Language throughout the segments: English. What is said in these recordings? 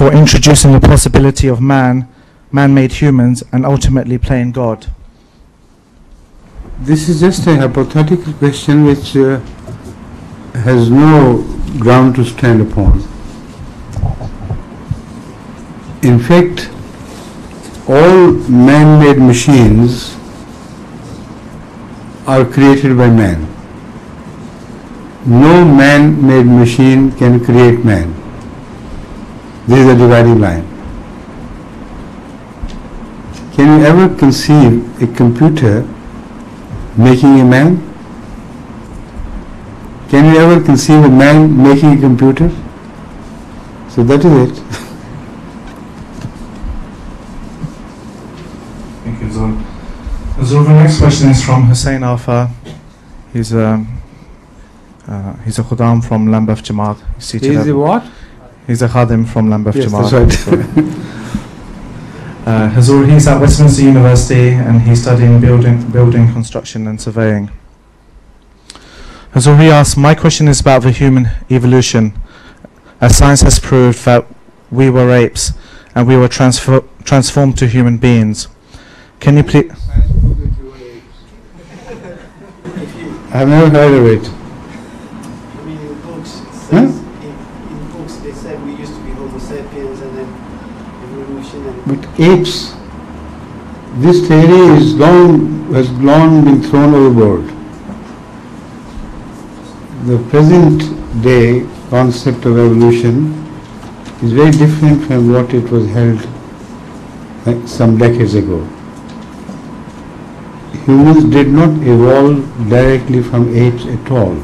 for introducing the possibility of man-made humans, and ultimately playing God? This is just a hypothetical question which has no ground to stand upon. In fact, all man-made machines are created by man. No man-made machine can create man. This is a dividing line. Can you ever conceive a computer making a man? Can you ever conceive a man making a computer? So that is it. Thank you, Zul. Zul, the next question is from Hussein Alfa. He's a Khuddam from Lambeth Jamaat. He's a what? He's a Khadim from Lambeth Jamaat. That's right. Hazur, he's at Westminster University and he's studying building construction and surveying. Hazur, he asks, my question is about the human evolution. As science has proved that we were apes and we were transformed to human beings. Can you please... I've never heard of it. I mean, in books, it says, in books they said we used to be Homo sapiens and then evolution and... But apes, this theory has long been thrown overboard. The present day concept of evolution is very different from what it was held some decades ago. Humans did not evolve directly from apes at all.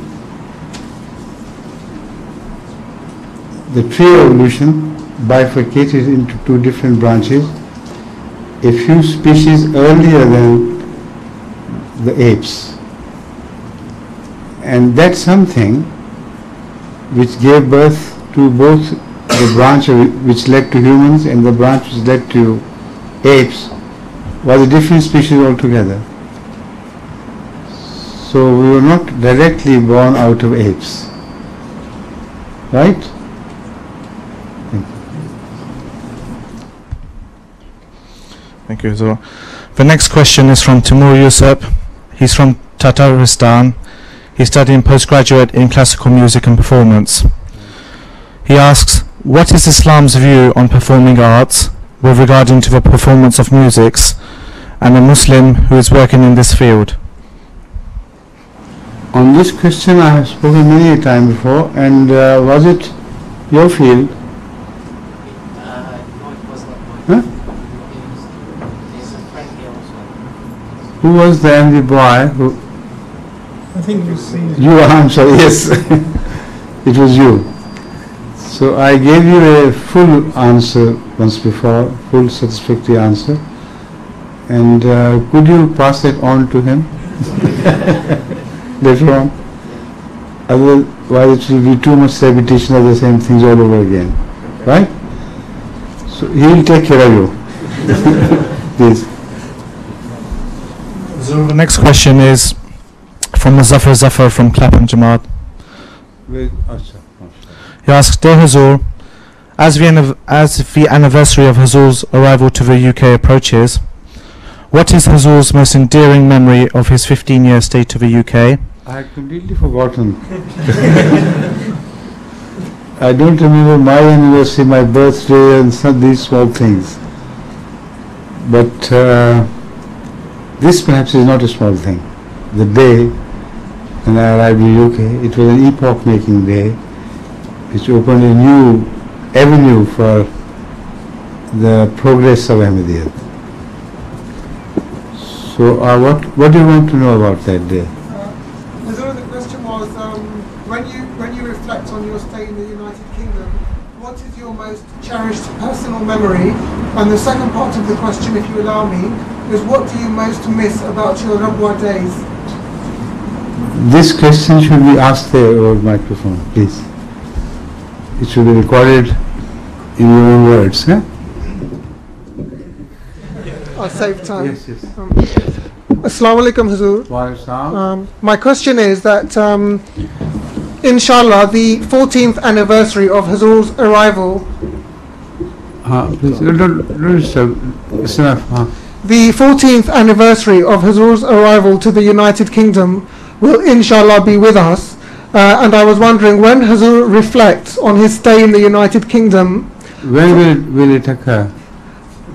The tree evolution bifurcated into two different branches, a few species earlier than the apes. And that's something which gave birth to both the branch which led to humans and the branch which led to apes was a different species altogether. So we were not directly born out of apes. Right? Thank you, Zul. The next question is from Timur Yusuf. He's from Tataristan. He's studying postgraduate in classical music and performance. He asks, what is Islam's view on performing arts with regarding to the performance of musics and a Muslim who is working in this field? On this question I have spoken many a time before, and was it your field? No, it was not mine. Huh? He's a friend here also. Who was the MD boy who... I think you see. You, I'm sorry, yes. It was you. So I gave you a full answer once before, full satisfactory answer. And could you pass that on to him later on? Otherwise it will be too much repetition of the same things all over again. Right? So he will take care of you. Please. So the next question is from Muzaffar Zafar from Clapham Jamaat. He asks, Dear Hazur, as the anniversary of Hazur's arrival to the UK approaches, what is Hazur's most endearing memory of his 15-year stay to the UK? I had completely forgotten. I don't remember my anniversary, my birthday and some these small things. But this perhaps is not a small thing. The day when I arrived in UK, it was an epoch-making day which opened a new avenue for the progress of Ahmadiyyat. So what do you want to know about that day? The question was, when you reflect on your stay in the United Kingdom, what is your most cherished personal memory? And the second part of the question, if you allow me, is what do you most miss about your Rabwa days? This question should be asked there over the microphone, please. It should be recorded in your own words. Eh? I'll save time. Yes, yes. Assalamu alaikum, Hazur. My question is that, inshallah, the 14th anniversary of Hazur's arrival Please, don't disturb. It's enough. The 14th anniversary of Hazur's arrival to the United Kingdom will inshallah be with us, and I was wondering when Hazur reflects on his stay in the United Kingdom. When will it occur?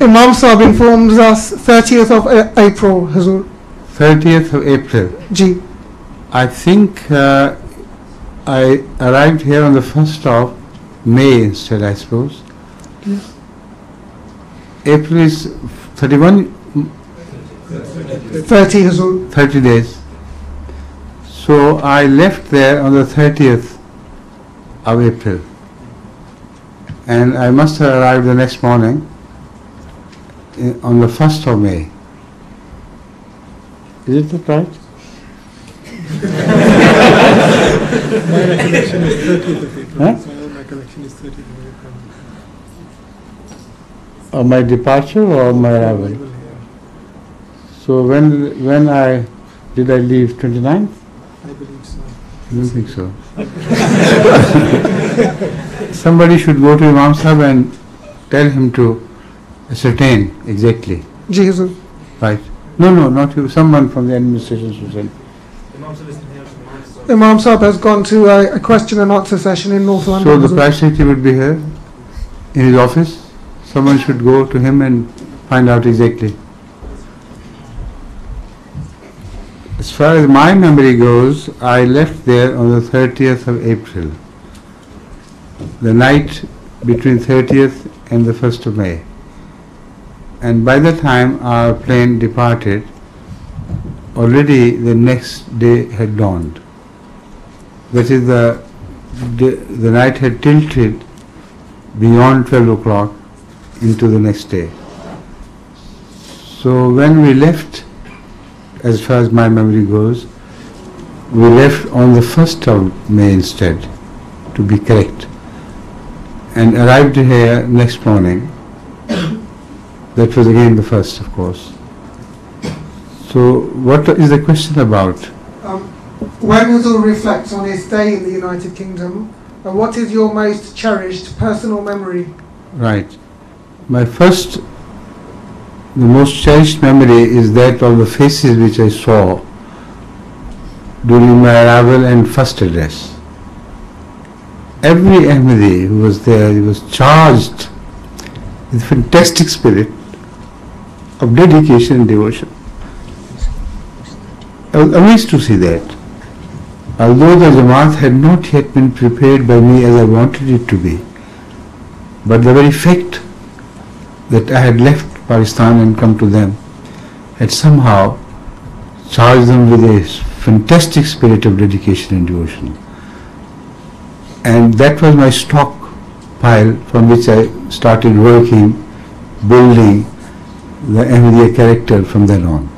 Imam Sahib informs us 30th of April, Hazur. 30th of April. Ji. I think I arrived here on the 1st of May instead, I suppose. Yes. April is 31, 30, Hazur. 30 days. So I left there on the 30th of April. And I must have arrived the next morning on the 1st of May. Is it right? My recollection is 30th of April. Huh? My recollection is 30th of April. Or my departure or my arrival? So when did I leave? 29th? I believe so. I don't think so. Somebody should go to Imam Sahib and tell him to ascertain exactly. Ji, Hazur. Right. No, not you. Someone from the administration should say. Imam Sahib has gone to a question and answer session in North London. So the Hazur. Prime Secretary would be here in his office. Someone should go to him and find out exactly. As far as my memory goes, I left there on the 30th of April, the night between 30th and the 1st of May. And by the time our plane departed, already the next day had dawned. That is, the night had tilted beyond 12 o'clock into the next day. So when we left, as far as my memory goes, we left on the 1st of May instead, to be correct, and arrived here next morning. That was again the 1st, of course. So what is the question about? When Hazur reflects on his stay in the United Kingdom, what is your most cherished personal memory? Right. The most cherished memory is that of the faces which I saw during my arrival and first address. Every Ahmadi who was there, he was charged with fantastic spirit of dedication and devotion. I was amazed to see that. Although the Jamaat had not yet been prepared by me as I wanted it to be, but the very fact that I had left Pakistan and come to them had somehow charged them with a fantastic spirit of dedication and devotion. And that was my stockpile from which I started working, building the Ahmadiyya character from then on.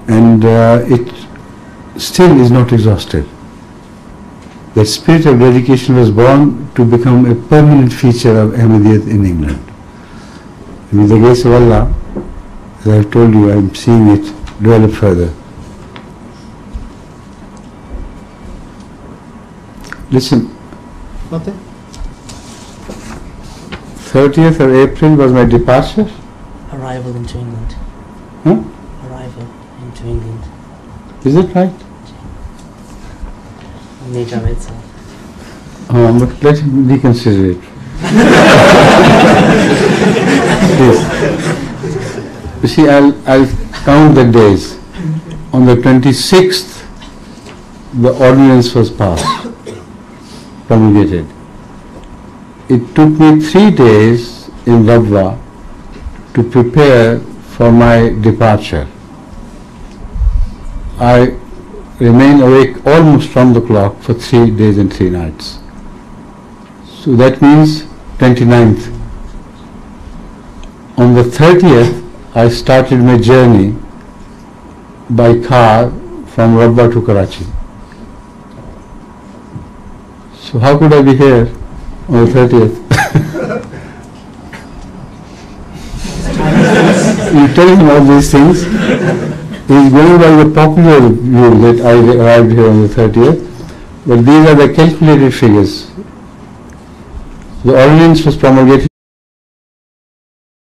And it still is not exhausted. That spirit of dedication was born to become a permanent feature of Ahmadiyyat in England. And with the grace of Allah, as I have told you, I am seeing it develop further. Listen, Nothing? 30th of April was my departure. Arrival into England. Huh? Arrival into England. Is it right? Major itself. But let him reconsider it. Please. You see, I'll count the days. On the 26th, the ordinance was passed, promulgated. It took me 3 days in Rabwa to prepare for my departure. I remained awake almost round the clock for 3 days and 3 nights. So that means 29th. On the 30th, I started my journey by car from Rabwa to Karachi. So how could I be here on the 30th? You tell him all these things. He is going by the popular view that I arrived here on the 30th, but these are the calculated figures. The ordinance was promulgated